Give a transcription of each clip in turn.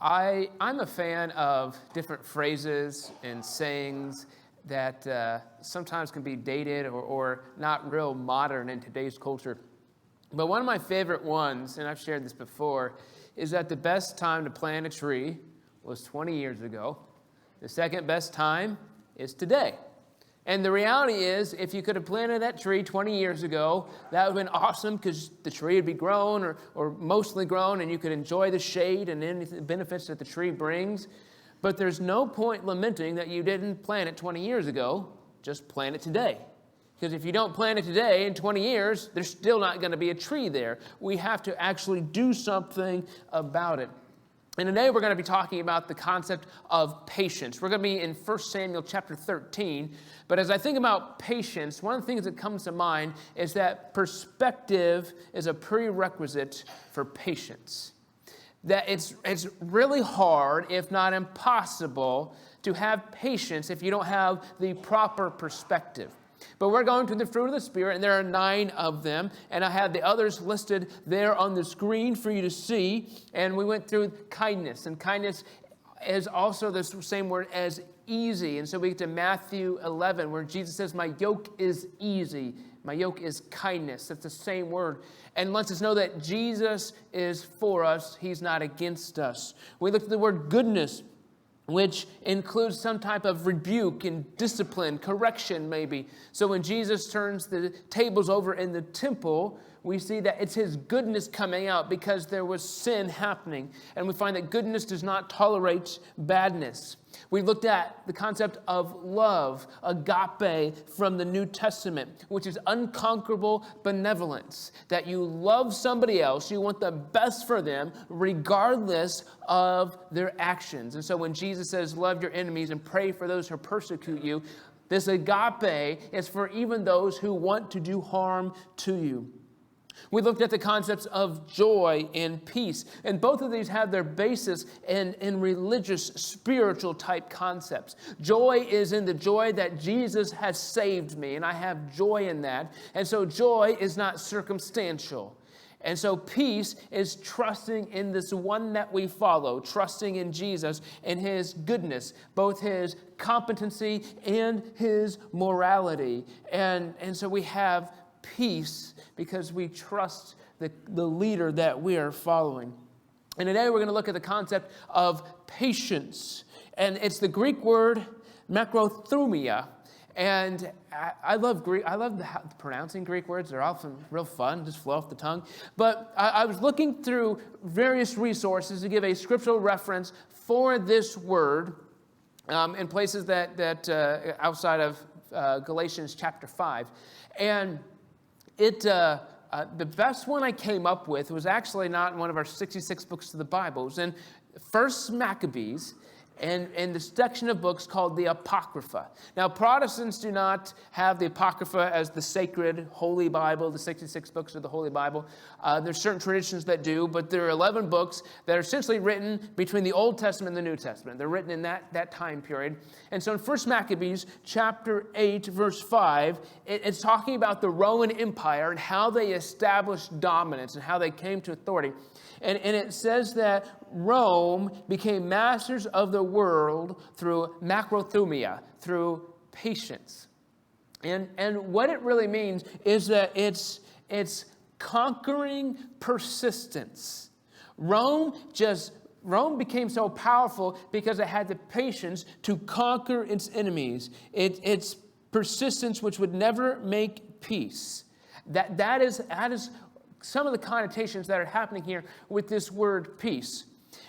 I'm a fan of different phrases and sayings that sometimes can be dated or not real modern in today's culture. But one of my favorite ones, and I've shared this before, is that the best time to plant a tree was 20 years ago. The second best time is today. And the reality is, if you could have planted that tree 20 years ago, that would have been awesome because the tree would be grown or mostly grown, and you could enjoy the shade and any benefits that the tree brings. But there's no point lamenting that you didn't plant it 20 years ago. Just plant it today. Because if you don't plant it today, in 20 years, there's still not going to be a tree there. We have to actually do something about it. And today we're going to be talking about the concept of patience. We're going to be in 1 Samuel chapter 13. But as I think about patience, one of the things that comes to mind is that perspective is a prerequisite for patience. That it's really hard, if not impossible, to have patience if you don't have the proper perspective. But we're going to the fruit of the Spirit, and there are 9 of them. And I have the others listed there on the screen for you to see. And we went through kindness. And kindness is also the same word as easy. And so we get to Matthew 11, where Jesus says, my yoke is easy. My yoke is kindness. That's the same word. And lets us know that Jesus is for us. He's not against us. We looked at the word goodness, which includes some type of rebuke and discipline, correction maybe. So when Jesus turns the tables over in the temple, we see that it's his goodness coming out because there was sin happening. And we find that goodness does not tolerate badness. We looked at the concept of love, agape, from the New Testament, which is unconquerable benevolence. That you love somebody else, you want the best for them, regardless of their actions. And so when Jesus says, love your enemies and pray for those who persecute you, this agape is for even those who want to do harm to you. We looked at the concepts of joy and peace, and both of these have their basis in religious, spiritual type concepts. Joy is in the joy that Jesus has saved me, and I have joy in that. And so joy is not circumstantial. And so peace is trusting in this one that we follow, trusting in Jesus and his goodness, both his competency and his morality. And so we have peace because we trust the leader that we are following. And today we're going to look at the concept of patience. And it's the Greek word macrothumia. And I love Greek. I love pronouncing Greek words. They're often real fun, just flow off the tongue. But I was looking through various resources to give a scriptural reference for this word in places that outside of Galatians chapter 5. And the best one I came up with was actually not in one of our 66 books of the Bible. It was in 1 Maccabees and the section of books called the Apocrypha. Now, Protestants do not have the Apocrypha as the sacred Holy Bible, the 66 books of the Holy Bible. There's certain traditions that do, but there are 11 books that are essentially written between the Old Testament and the New Testament. They're written in that time period. And so in 1 Maccabees chapter 8, verse 5, it's talking about the Roman Empire and how they established dominance and how they came to authority. And it says that Rome became masters of the world through macrothumia, through patience. And what it really means is that it's conquering persistence. Rome became so powerful because it had the patience to conquer its enemies. It's persistence which would never make peace. That is some of the connotations that are happening here with this word peace.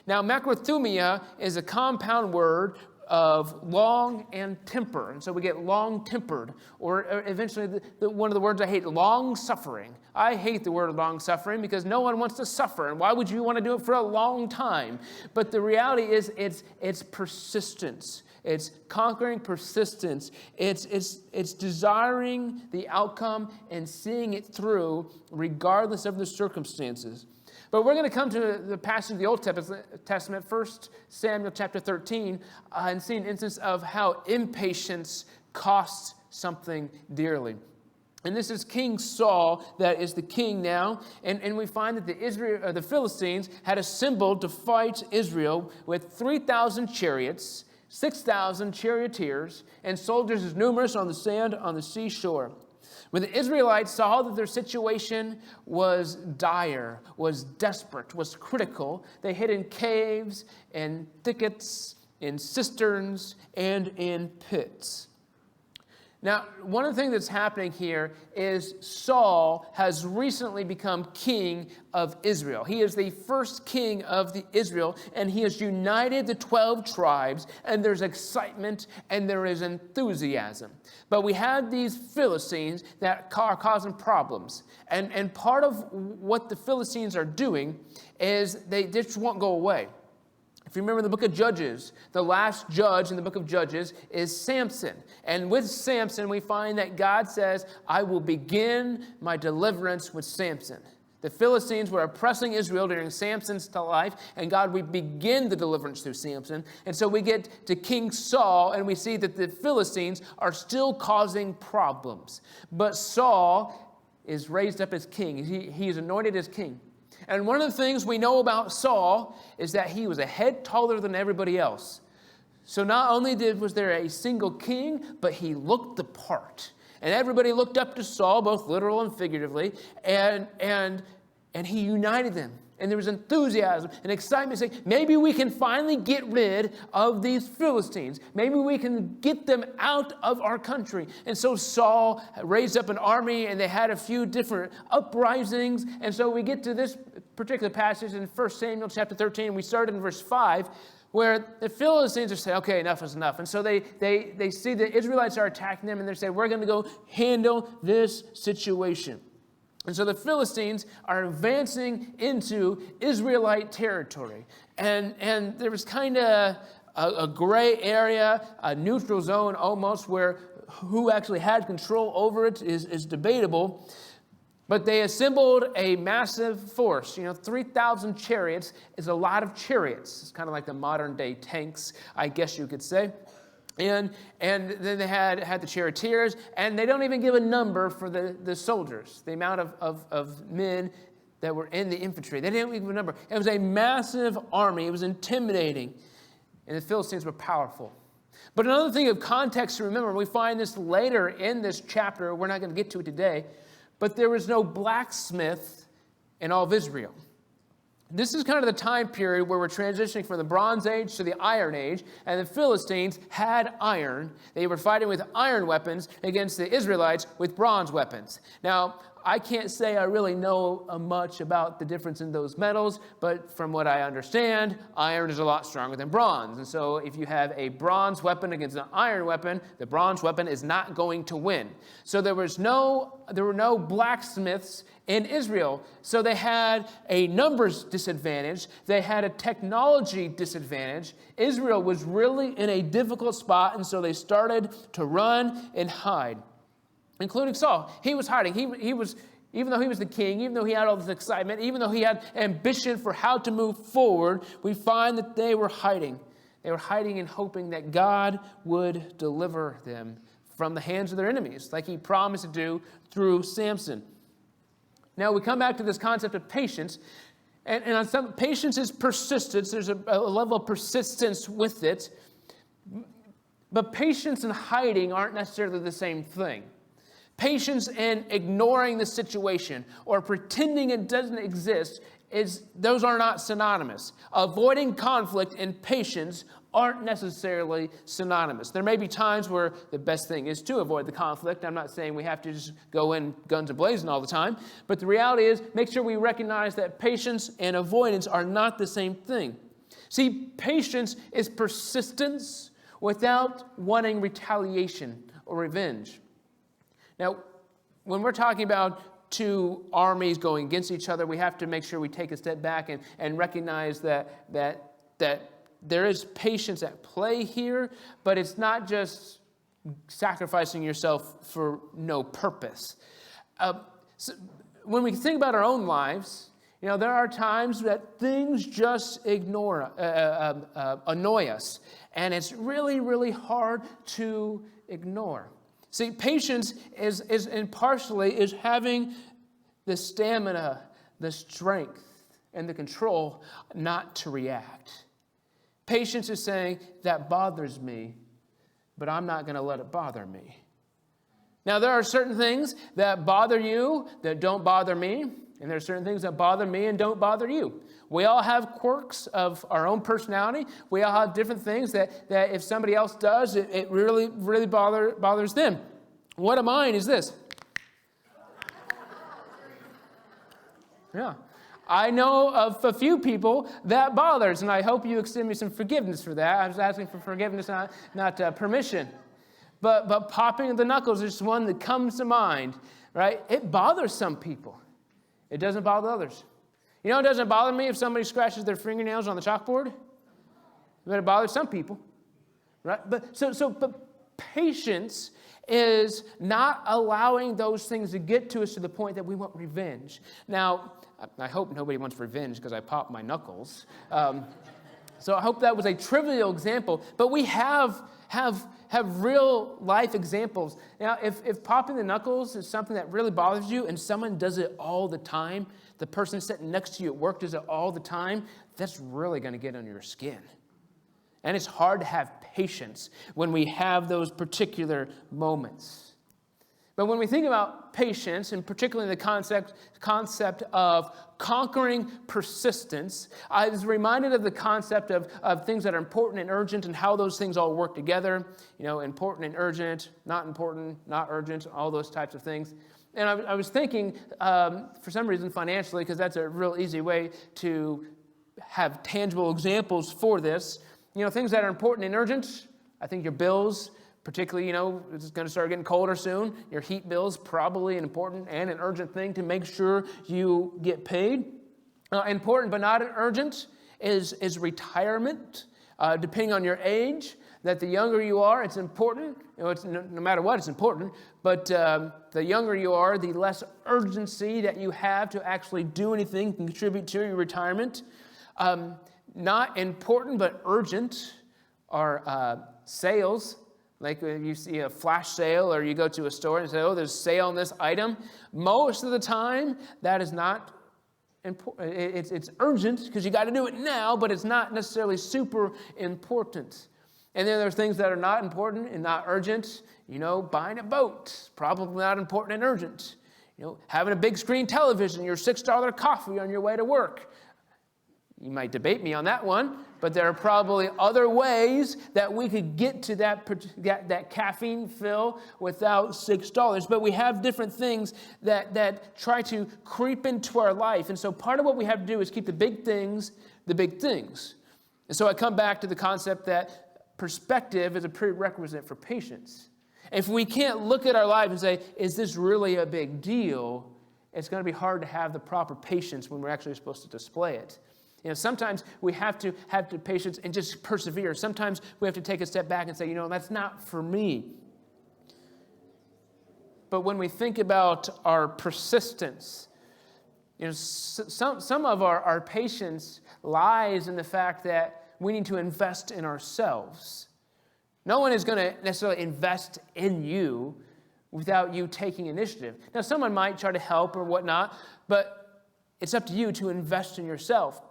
Now, macrothumia is a compound word of long and temper. And so we get long-tempered, or eventually one of the words I hate, long-suffering. I hate the word long-suffering because no one wants to suffer. And why would you want to do it for a long time? But the reality is it's persistence. It's conquering persistence. It's desiring the outcome and seeing it through regardless of the circumstances. But we're going to come to the passage of the Old Testament, 1 Samuel chapter 13, and see an instance of how impatience costs something dearly. And this is King Saul that is the king now. And we find that the Philistines had assembled to fight Israel with 3,000 chariots, 6,000 charioteers, and soldiers as numerous on the sand on the seashore. When the Israelites saw that their situation was dire, was desperate, was critical, they hid in caves and thickets, in cisterns, and in pits. Now, one of the things that's happening here is Saul has recently become king of Israel. He is the first king of Israel, and he has united the 12 tribes, and there's excitement and there is enthusiasm. But we have these Philistines that are causing problems. And part of what the Philistines are doing is they just won't go away. If you remember the book of Judges, the last judge in the book of Judges is Samson. And with Samson, we find that God says, I will begin my deliverance with Samson. The Philistines were oppressing Israel during Samson's life, and God would begin the deliverance through Samson. And so we get to King Saul, and we see that the Philistines are still causing problems. But Saul is raised up as king. He is anointed as king. And one of the things we know about Saul is that he was a head taller than everybody else. So not only was there a single king, but he looked the part. And everybody looked up to Saul, both literal and figuratively, and he united them. And there was enthusiasm and excitement saying, maybe we can finally get rid of these Philistines. Maybe we can get them out of our country. And so Saul raised up an army, and they had a few different uprisings. And so we get to this particular passage in 1 Samuel chapter 13. We started in verse 5, where the Philistines are saying, okay, enough is enough. And so they see the Israelites are attacking them, and they say, we're going to go handle this situation. And so the Philistines are advancing into Israelite territory. And there was kind of a gray area, a neutral zone almost, where who actually had control over it is debatable. But they assembled a massive force. 3,000 chariots is a lot of chariots. It's kind of like the modern day tanks, I guess you could say. And then they had the charioteers, and they don't even give a number for the soldiers, the amount of men that were in the infantry. They didn't even give a number. It was a massive army. It was intimidating, and the Philistines were powerful. But another thing of context to remember, we find this later in this chapter, we're not going to get to it today, but there was no blacksmith in all of Israel. This is kind of the time period where we're transitioning from the Bronze Age to the Iron Age, and the Philistines had iron. They were fighting with iron weapons against the Israelites with bronze weapons. Now, I can't say I really know much about the difference in those metals, but from what I understand, iron is a lot stronger than bronze. And so if you have a bronze weapon against an iron weapon, the bronze weapon is not going to win. So there were no blacksmiths in Israel. So they had a numbers disadvantage. They had a technology disadvantage. Israel was really in a difficult spot, and so they started to run and hide. Including Saul. He was hiding. He was, even though he was the king, even though he had all this excitement, even though he had ambition for how to move forward, we find that they were hiding. They were hiding and hoping that God would deliver them from the hands of their enemies, like he promised to do through Samson. Now we come back to this concept of patience. And on some, patience is persistence. There's a level of persistence with it. But patience and hiding aren't necessarily the same thing. Patience and ignoring the situation or pretending it doesn't exist, those are not synonymous. Avoiding conflict and patience aren't necessarily synonymous. There may be times where the best thing is to avoid the conflict. I'm not saying we have to just go in guns a-blazing all the time. But the reality is, make sure we recognize that patience and avoidance are not the same thing. See, patience is persistence without wanting retaliation or revenge. Now, when we're talking about two armies going against each other, we have to make sure we take a step back and recognize that there is patience at play here, but it's not just sacrificing yourself for no purpose. So when we think about our own lives, there are times that things just annoy us, and it's really, really hard to ignore. See, patience is partially having the stamina, the strength, and the control not to react. Patience is saying, that bothers me, but I'm not going to let it bother me. Now, there are certain things that bother you that don't bother me, and there are certain things that bother me and don't bother you. We all have quirks of our own personality. We all have different things that if somebody else does, it really, really bothers them. One of mine is this. Yeah. I know of a few people that bothers, and I hope you extend me some forgiveness for that. I was asking for forgiveness, not permission. But popping of the knuckles is one that comes to mind, right? It bothers some people. It doesn't bother others. You know, it doesn't bother me if somebody scratches their fingernails on the chalkboard. But it bothers some people, right? But patience is not allowing those things to get to us to the point that we want revenge. Now, I hope nobody wants revenge because I popped my knuckles. So I hope that was a trivial example, but we have real life examples. Now, if popping the knuckles is something that really bothers you and someone does it all the time, the person sitting next to you at work does it all the time, that's really going to get under your skin. And it's hard to have patience when we have those particular moments. But when we think about patience, and particularly the concept of conquering persistence, I was reminded of the concept of things that are important and urgent and how those things all work together. You know, important and urgent, not important, not urgent, all those types of things. And I was thinking, for some reason, financially, because that's a real easy way to have tangible examples for this. You know, things that are important and urgent, I think your bills, particularly, you know, it's going to start getting colder soon. Your heat bill is probably an important and an urgent thing to make sure you get paid. Important but not urgent is retirement. Depending on your age, that the younger you are, it's important. You know, it's no matter what, it's important. But the younger you are, the less urgency that you have to actually do anything to contribute to your retirement. Not important but urgent are sales. Like when you see a flash sale or you go to a store and say, oh, there's a sale on this item. Most of the time, that is not important. It's urgent because you got to do it now, but it's not necessarily super important. And then there's things that are not important and not urgent. You know, buying a boat, probably not important and urgent. You know, having a big screen television, your $6 coffee on your way to work. You might debate me on that one, but there are probably other ways that we could get to that caffeine fill without $6. But we have different things that try to creep into our life. And so part of what we have to do is keep the big things the big things. And so I come back to the concept that perspective is a prerequisite for patience. If we can't look at our life and say, is this really a big deal? It's going to be hard to have the proper patience when we're actually supposed to display it. You know, sometimes we have to have the patience and just persevere. Sometimes we have to take a step back and say, you know, that's not for me. But when we think about our persistence, you know, some of our patience lies in the fact that we need to invest in ourselves. No one is going to necessarily invest in you without you taking initiative. Now, someone might try to help or whatnot, but it's up to you to invest in yourself.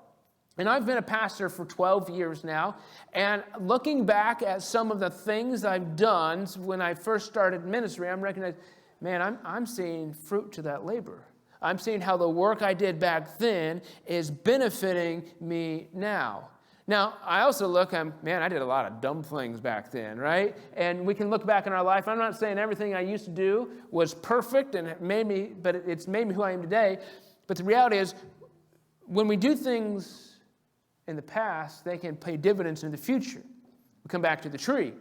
And I've been a pastor for 12 years now, and looking back at some of the things I've done when I first started ministry, I'm recognizing, man, I'm seeing fruit to that labor. I'm seeing how the work I did back then is benefiting me now. Now, I also look, I did a lot of dumb things back then, right? And we can look back in our life. I'm not saying everything I used to do was perfect, and it's made me who I am today. But the reality is, when we do things in the past, they can pay dividends in the future. We come back to the tree,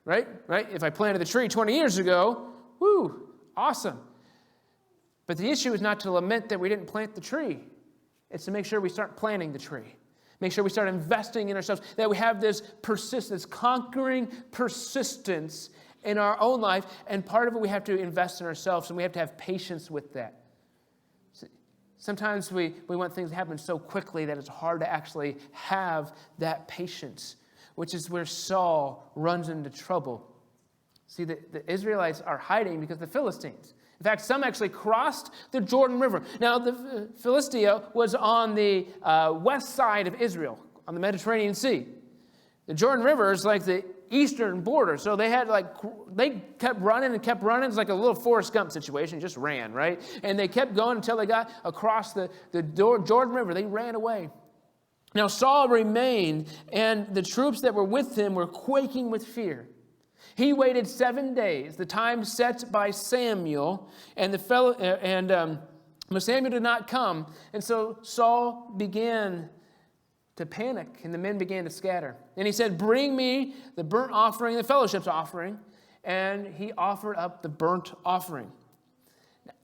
right? If I planted the tree 20 years ago, woo, awesome. But the issue is not to lament that we didn't plant the tree. It's to make sure we start planting the tree. Make sure we start investing in ourselves, that we have this persistence, conquering persistence in our own life. And part of it, we have to invest in ourselves, and we have to have patience with that. Sometimes we want things to happen so quickly that it's hard to actually have that patience, which is where Saul runs into trouble. See, the Israelites are hiding because of the Philistines. In fact, some actually crossed the Jordan River. Now, the Philistia was on the west side of Israel, on the Mediterranean Sea. The Jordan River is like the eastern border. So they kept running and kept running. It's like a little Forrest Gump situation, just ran, right? And they kept going until they got across the Jordan River. They ran away. Now Saul remained, and the troops that were with him were quaking with fear. He waited 7 days, the time set by Samuel, but Samuel did not come. And so Saul began to panic, and the men began to scatter. And he said, "Bring me the burnt offering, the fellowship's offering." And he offered up the burnt offering.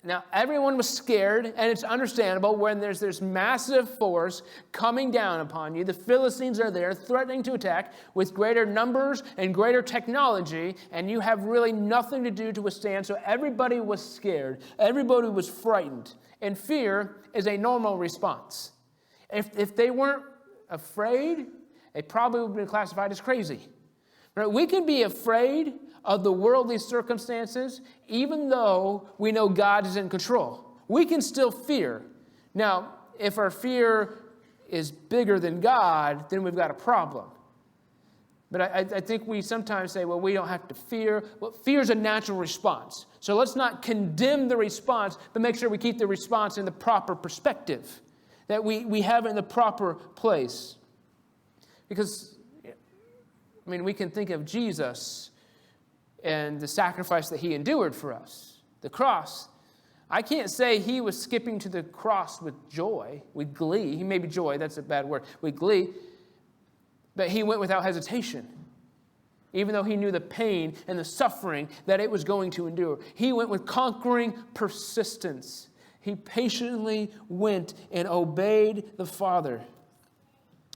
Now, everyone was scared, and it's understandable when there's this massive force coming down upon you. The Philistines are there threatening to attack with greater numbers and greater technology, and you have really nothing to do to withstand. So everybody was scared. Everybody was frightened. And fear is a normal response. If they weren't afraid, they probably would have been classified as crazy. Right? We can be afraid of the worldly circumstances, even though we know God is in control. We can still fear. Now, if our fear is bigger than God, then we've got a problem. But I think we sometimes say, well, we don't have to fear. Well, fear is a natural response. So let's not condemn the response, but make sure we keep the response in the proper perspective, that we have it in the proper place. Because, we can think of Jesus and the sacrifice that he endured for us, the cross. I can't say he was skipping to the cross with joy, with glee. He may be joy, that's a bad word, with glee. But he went without hesitation, even though he knew the pain and the suffering that it was going to endure. He went with conquering persistence. He patiently went and obeyed the Father.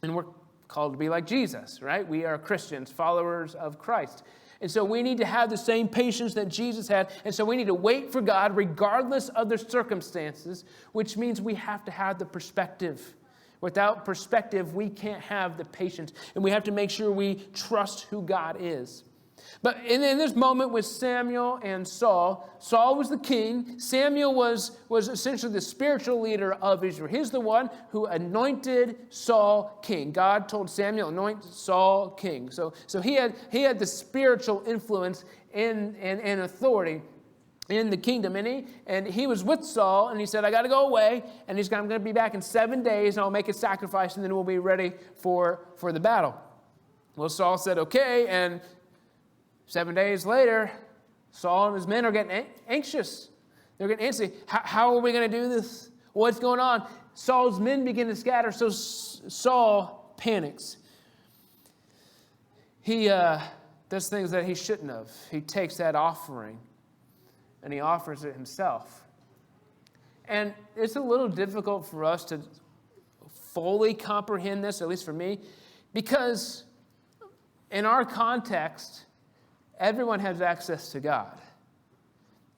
And we're called to be like Jesus, right? We are Christians, followers of Christ. And so we need to have the same patience that Jesus had. And so we need to wait for God regardless of the circumstances, which means we have to have the perspective. Without perspective, we can't have the patience. And we have to make sure we trust who God is. But in this moment with Samuel and Saul, Saul was the king. Samuel was essentially the spiritual leader of Israel. He's the one who anointed Saul king. God told Samuel, anoint Saul king. So he had the spiritual influence and authority in the kingdom. And he was with Saul, and he said, I got to go away, and I'm going to be back in 7 days, and I'll make a sacrifice, and then we'll be ready for the battle. Well, Saul said, okay, and 7 days later, Saul and his men are getting anxious. They're getting antsy. How are we going to do this? What's going on? Saul's men begin to scatter, so Saul panics. He does things that he shouldn't have. He takes that offering, and he offers it himself. And it's a little difficult for us to fully comprehend this, at least for me, because in our context, everyone has access to God.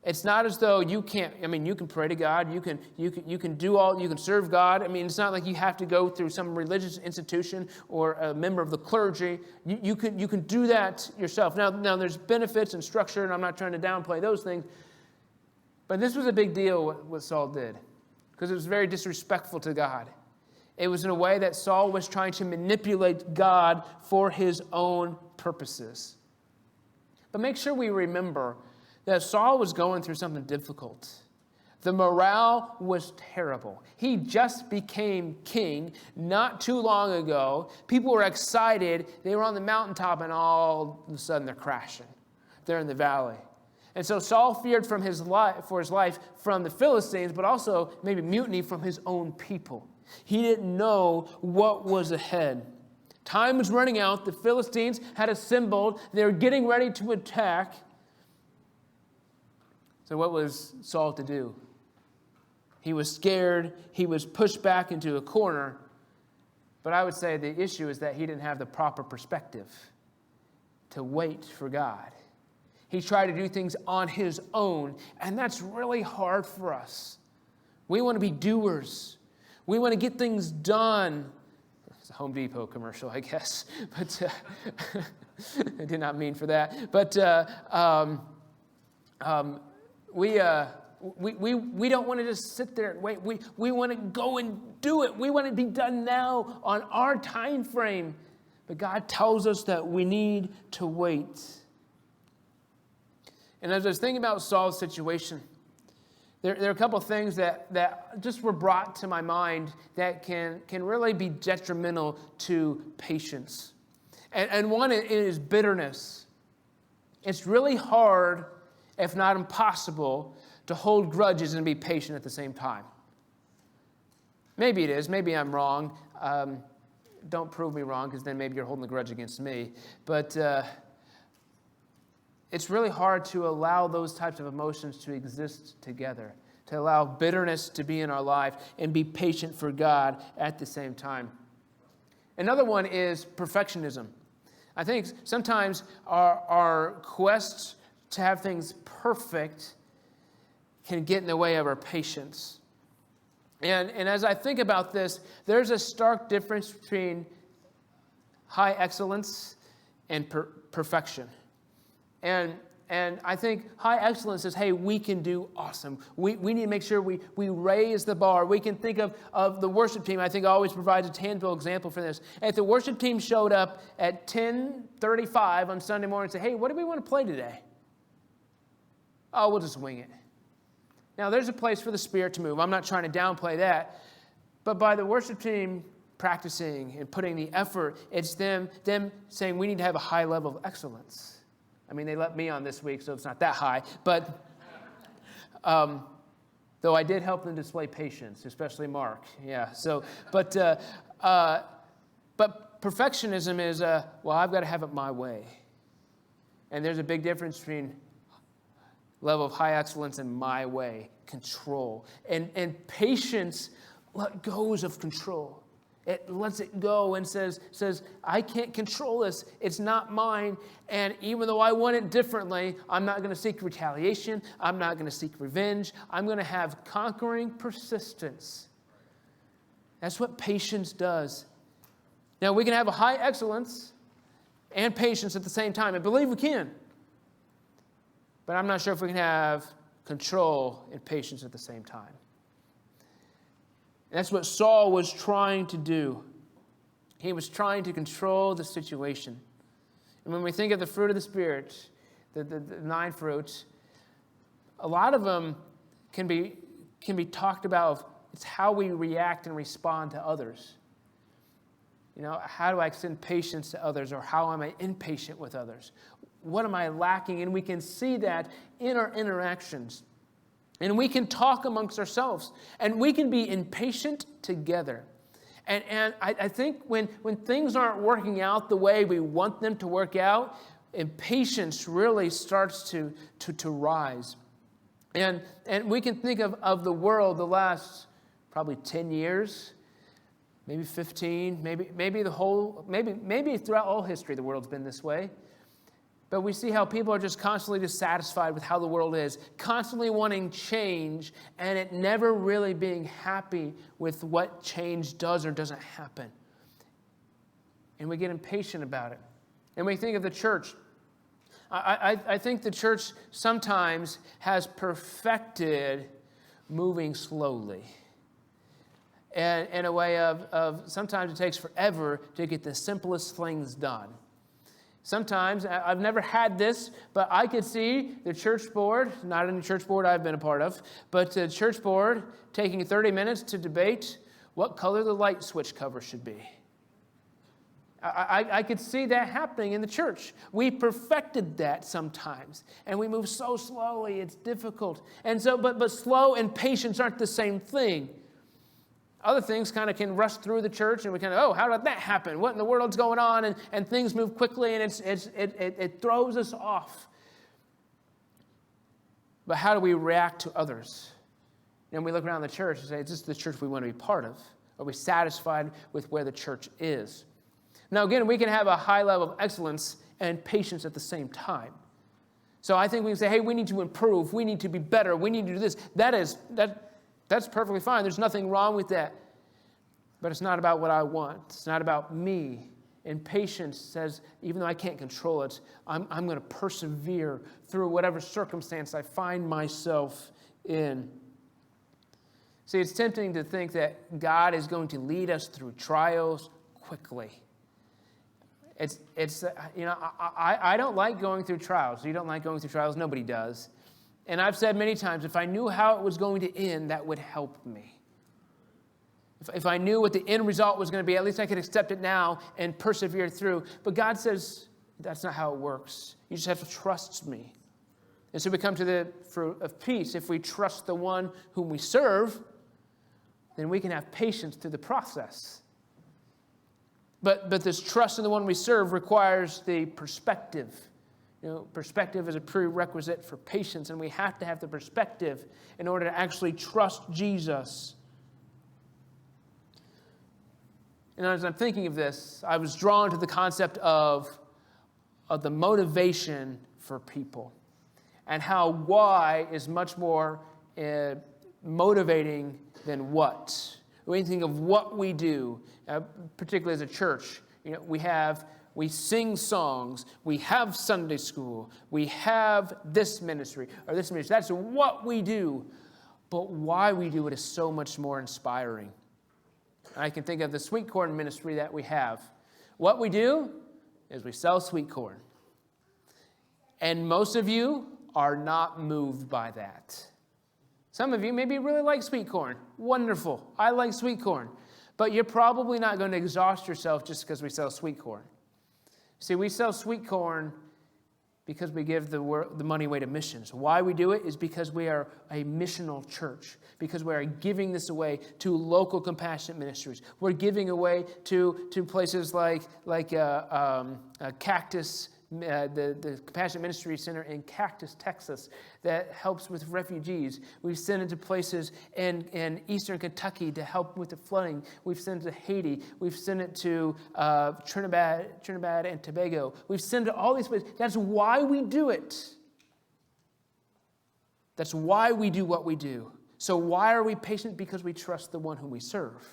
It's not as though you can't, you can pray to God, you can serve God. It's not like you have to go through some religious institution or a member of the clergy. You can do that yourself. Now there's benefits and structure, and I'm not trying to downplay those things. But this was a big deal what Saul did, because it was very disrespectful to God. It was in a way that Saul was trying to manipulate God for his own purposes. But make sure we remember that Saul was going through something difficult. The morale was terrible. He just became king not too long ago. People were excited. They were on the mountaintop, and all of a sudden they're crashing. They're in the valley. And so Saul feared for his life from the Philistines, but also maybe mutiny from his own people. He didn't know what was ahead. Time was running out. The Philistines had assembled. They were getting ready to attack. So what was Saul to do? He was scared. He was pushed back into a corner. But I would say the issue is that he didn't have the proper perspective to wait for God. He tried to do things on his own, and that's really hard for us. We want to be doers. We want to get things done. Home Depot commercial, I guess. But I did not mean for that. But we don't want to just sit there and wait. We want to go and do it. We want it to be done now on our time frame. But God tells us that we need to wait. And as I was thinking about Saul's situation, there are a couple of things that just were brought to my mind that can really be detrimental to patience. And one is bitterness. It's really hard, if not impossible, to hold grudges and be patient at the same time. Maybe it is. Maybe I'm wrong. Don't prove me wrong, because then maybe you're holding a grudge against me. But it's really hard to allow those types of emotions to exist together, to allow bitterness to be in our life and be patient for God at the same time. Another one is perfectionism. I think sometimes our quest to have things perfect can get in the way of our patience. And as I think about this, there's a stark difference between high excellence and perfection. And I think high excellence is, hey, we can do awesome. We need to make sure we raise the bar. We can think of the worship team. I think always provides a tangible example for this. If the worship team showed up at 10:35 on Sunday morning and said, hey, what do we want to play today? Oh, we'll just wing it. Now, there's a place for the Spirit to move. I'm not trying to downplay that. But by the worship team practicing and putting the effort, it's them saying we need to have a high level of excellence. I mean, they let me on this week, so it's not that high. But though I did help them display patience, especially Mark. Yeah. So, but perfectionism is, well, I've got to have it my way. And there's a big difference between level of high excellence and my way, control. And patience let goes of control. It lets it go and says, I can't control this. It's not mine. And even though I want it differently, I'm not going to seek retaliation. I'm not going to seek revenge. I'm going to have conquering persistence. That's what patience does. Now, we can have a high excellence and patience at the same time. I believe we can. But I'm not sure if we can have control and patience at the same time. And that's what Saul was trying to do. He was trying to control the situation. And when we think of the fruit of the Spirit, the 9 fruits, a lot of them can be talked about. It's how we react and respond to others. You know, how do I extend patience to others, or how am I impatient with others? What am I lacking? And we can see that in our interactions. And we can talk amongst ourselves. And we can be impatient together. And I think when things aren't working out the way we want them to work out, impatience really starts to rise. And we can think of the world the last probably 10 years, maybe 15, maybe throughout all history the world's been this way. But we see how people are just constantly dissatisfied with how the world is, constantly wanting change, and it never really being happy with what change does or doesn't happen. And we get impatient about it. And we think of the church. I think the church sometimes has perfected moving slowly. And in a way of sometimes it takes forever to get the simplest things done. Sometimes, I've never had this, but I could see the church board, not any church board I've been a part of, but the church board taking 30 minutes to debate what color the light switch cover should be. I could see that happening in the church. We perfected that sometimes, and we move so slowly, it's difficult. And so, but slow and patience aren't the same thing. Other things kind of can rush through the church, and we kind of, oh, how did that happen? What in the world's going on? And things move quickly, and it throws us off. But how do we react to others? And we look around the church and say, is this the church we want to be part of? Are we satisfied with where the church is? Now, again, we can have a high level of excellence and patience at the same time. So I think we can say, hey, we need to improve. We need to be better. We need to do this. That's perfectly fine. There's nothing wrong with that. but it's not about what I want. It's not about me. And patience says, even though I can't control it, I'm going to persevere through whatever circumstance I find myself in. See, it's tempting to think that God is going to lead us through trials quickly. I don't like going through trials. You don't like going through trials? Nobody does. And I've said many times, if I knew how it was going to end, that would help me. If I knew what the end result was going to be, at least I could accept it now and persevere through. But God says, that's not how it works. You just have to trust me. And so we come to the fruit of peace. If we trust the one whom we serve, then we can have patience through the process. But this trust in the one we serve requires the perspective. Perspective is a prerequisite for patience, and we have to have the perspective in order to actually trust Jesus. And as I'm thinking of this, I was drawn to the concept of the motivation for people and how why is much more motivating than what. When you think of what we do, particularly as a church, we sing songs, we have Sunday school, we have this ministry or this ministry. That's what we do. But why we do it is so much more inspiring. I can think of the sweet corn ministry that we have. What we do is we sell sweet corn. And most of you are not moved by that. Some of you maybe really like sweet corn. Wonderful. I like sweet corn. But you're probably not going to exhaust yourself just because we sell sweet corn. See, we sell sweet corn because we give the money away to missions. Why we do it is because we are a missional church, because we are giving this away to local compassionate ministries. We're giving away to places like Cactus, the Compassionate Ministry Center in Cactus, Texas, that helps with refugees. We've sent it to places in eastern Kentucky to help with the flooding. We've sent it to Haiti. We've sent it to Trinidad and Tobago. We've sent it to all these places. That's why we do it. That's why we do what we do. So why are we patient? Because we trust the one whom we serve.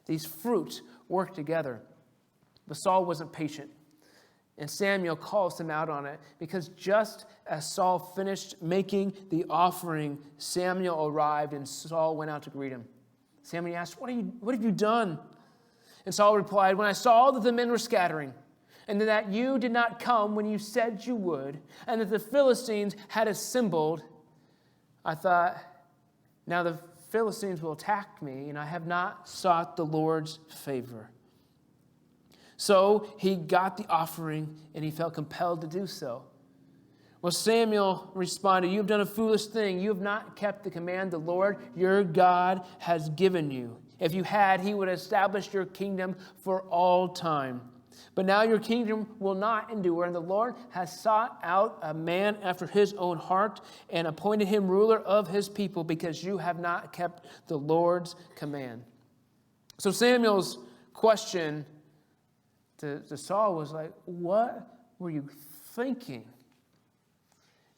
These fruits work together. But Saul wasn't patient. And Samuel calls him out on it because just as Saul finished making the offering, Samuel arrived and Saul went out to greet him. Samuel asked, what have you done? And Saul replied, when I saw that the men were scattering, and that you did not come when you said you would, and that the Philistines had assembled, I thought, now the Philistines will attack me, and I have not sought the Lord's favor. So he got the offering, and he felt compelled to do so. Well, Samuel responded, you have done a foolish thing. You have not kept the command the Lord your God has given you. If you had, he would establish your kingdom for all time. But now your kingdom will not endure, and the Lord has sought out a man after his own heart and appointed him ruler of his people because you have not kept the Lord's command. So Samuel's question to Saul was like, what were you thinking?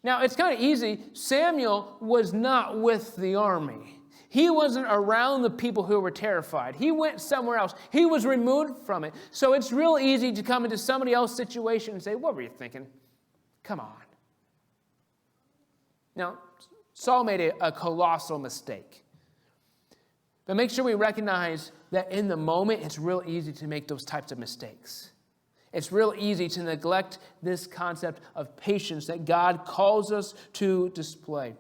Now, it's kind of easy. Samuel was not with the army. He wasn't around the people who were terrified. He went somewhere else. He was removed from it. So it's real easy to come into somebody else's situation and say, what were you thinking? Come on. Now, Saul made a colossal mistake. But make sure we recognize that in the moment, it's real easy to make those types of mistakes. It's real easy to neglect this concept of patience that God calls us to display.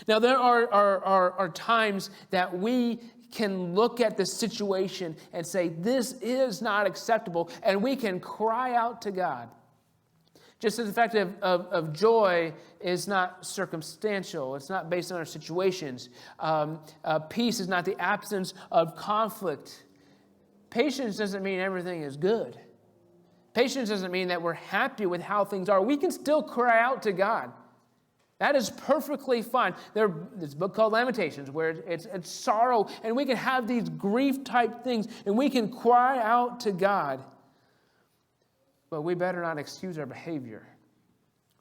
Now, there are times that we can look at the situation and say, this is not acceptable, and we can cry out to God. Just as the fact of joy is not circumstantial. It's not based on our situations. Peace is not the absence of conflict. Patience doesn't mean everything is good. Patience doesn't mean that we're happy with how things are. We can still cry out to God. That is perfectly fine. There's a book called Lamentations where it's sorrow, and we can have these grief-type things, and we can cry out to God. But we better not excuse our behavior.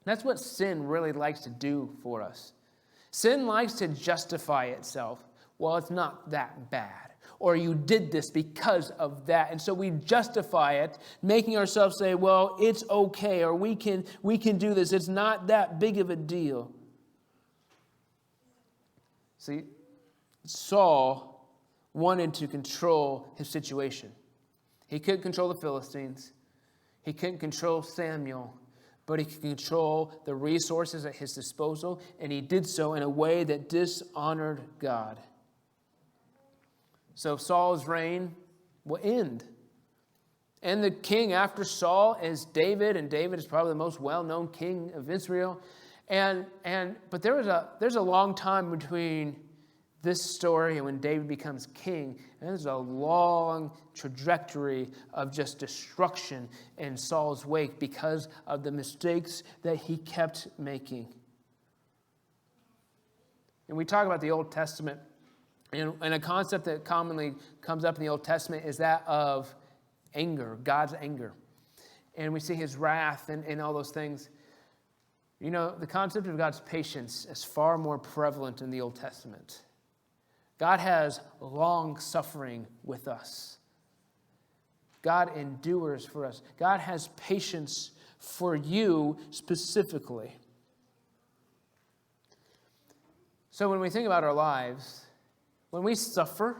That's what sin really likes to do for us. Sin likes to justify itself. Well, it's not that bad. or you did this because of that. And so we justify it, making ourselves say, well, it's okay, or we can do this. It's not that big of a deal. See, Saul wanted to control his situation. He couldn't control the Philistines. He couldn't control Samuel, but he could control the resources at his disposal, and he did so in a way that dishonored God. So Saul's reign will end. And the king after Saul is David, and David is probably the most well-known king of Israel. But there's a long time between this story and when David becomes king, and there's a long trajectory of just destruction in Saul's wake because of the mistakes that he kept making. And we talk about the Old Testament, and a concept that commonly comes up in the Old Testament is that of anger, God's anger. And we see his wrath and all those things. You know, the concept of God's patience is far more prevalent in the Old Testament. God has long suffering with us. God endures for us. God has patience for you specifically. So when we think about our lives, when we suffer,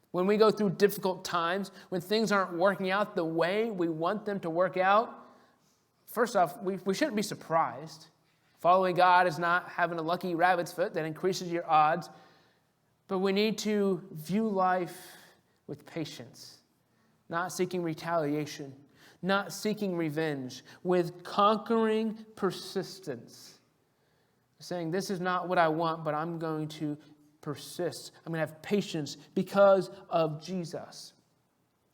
when we go through difficult times, when things aren't working out the way we want them to work out, first off, we shouldn't be surprised. Following God is not having a lucky rabbit's foot that increases your odds. But we need to view life with patience, not seeking retaliation, not seeking revenge, with conquering persistence. Saying, this is not what I want, but I'm going to persist. I'm going to have patience because of Jesus.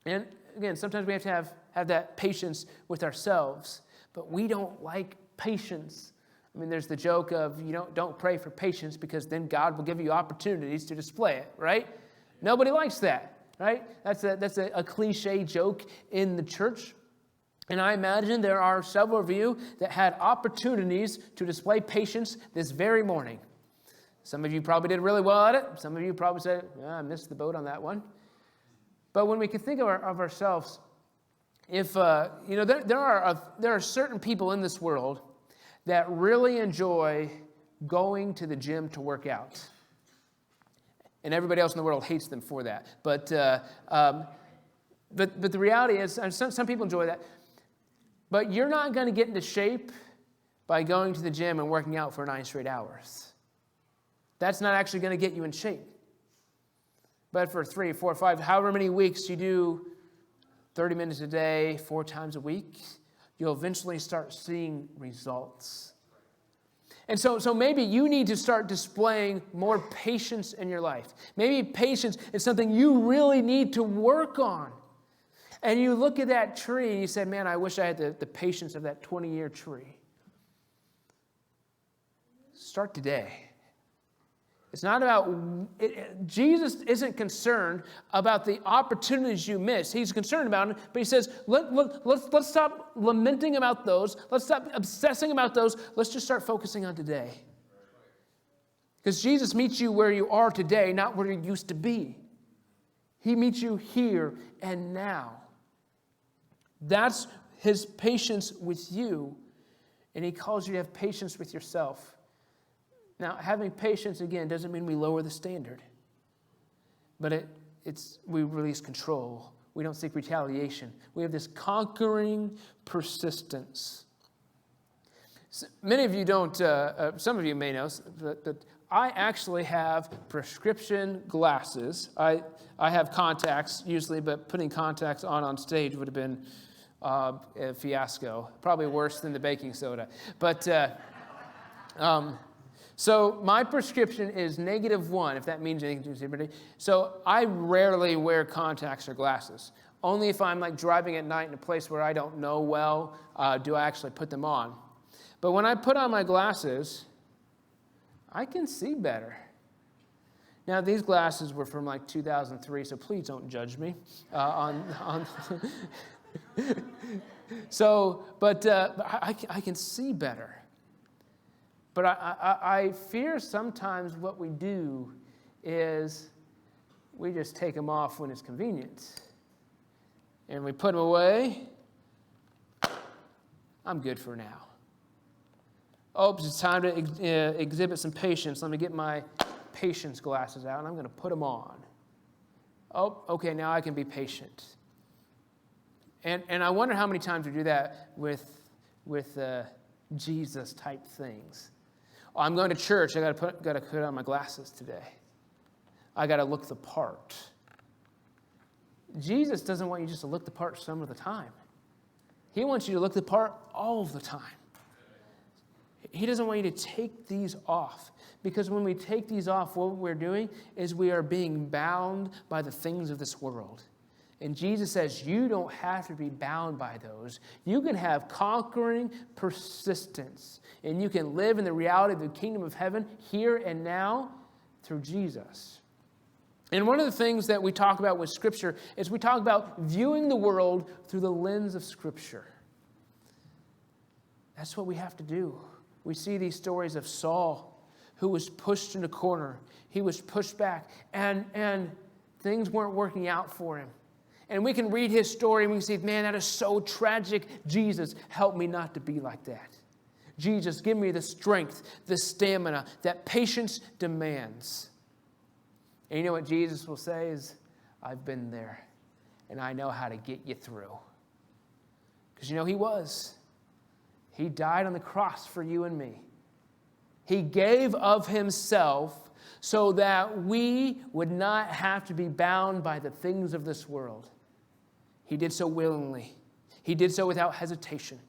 And again, sometimes we have to have that patience with ourselves, but we don't like patience. I mean, there's the joke of don't pray for patience because then God will give you opportunities to display it, right? Nobody likes that, right? That's a cliche joke in the church. And I imagine there are several of you that had opportunities to display patience this very morning. Some of you probably did really well at it. Some of you probably said, I missed the boat on that one. But when we can think of ourselves, if there are certain people in this world that really enjoy going to the gym to work out. And everybody else in the world hates them for that. But the reality is, and some people enjoy that, but you're not going to get into shape by going to the gym and working out for 9 straight hours. That's not actually going to get you in shape. But for 3, 4, 5, however many weeks you do 30 minutes a day, 4 times a week, you'll eventually start seeing results. And so maybe you need to start displaying more patience in your life. Maybe patience is something you really need to work on. And you look at that tree and you say, man, I wish I had the patience of that 20-year tree. Start today. It's not about, Jesus isn't concerned about the opportunities you miss. He's concerned about it, but he says, let's stop lamenting about those. Let's stop obsessing about those. Let's just start focusing on today. Because Jesus meets you where you are today, not where you used to be. He meets you here and now. That's his patience with you, and he calls you to have patience with yourself. Now, having patience, again, doesn't mean we lower the standard. But we release control. We don't seek retaliation. We have this conquering persistence. So, many of you don't, some of you may know, that I actually have prescription glasses. I have contacts usually, but putting contacts on stage would have been a fiasco. Probably worse than the baking soda. But so my prescription is -1, if that means anything to anybody. So I rarely wear contacts or glasses. Only if I'm like driving at night in a place where I don't know well, do I actually put them on. But when I put on my glasses, I can see better. Now these glasses were from like 2003, so please don't judge me So, but I can see better. But I fear sometimes what we do is we just take them off when it's convenient. And we put them away. I'm good for now. Oh, it's time to exhibit some patience. Let me get my patience glasses out, and I'm going to put them on. Oh, okay, now I can be patient. And I wonder how many times we do that with Jesus-type things. Oh, I'm going to church. I got to put on my glasses today. I got to look the part. Jesus doesn't want you just to look the part some of the time. He wants you to look the part all of the time. He doesn't want you to take these off. Because when we take these off, what we're doing is we are being bound by the things of this world. And Jesus says you don't have to be bound by those. You can have conquering persistence. And you can live in the reality of the kingdom of heaven here and now through Jesus. And one of the things that we talk about with Scripture is we talk about viewing the world through the lens of Scripture. That's what we have to do. We see these stories of Saul, who was pushed in a corner. He was pushed back, and things weren't working out for him. And we can read his story, and we can say, man, that is so tragic. Jesus, help me not to be like that. Jesus, give me the strength, the stamina that patience demands. And you know what Jesus will say is, I've been there, and I know how to get you through. Because you know, he was. He died on the cross for you and me. He gave of himself so that we would not have to be bound by the things of this world. He did so willingly. He did so without hesitation.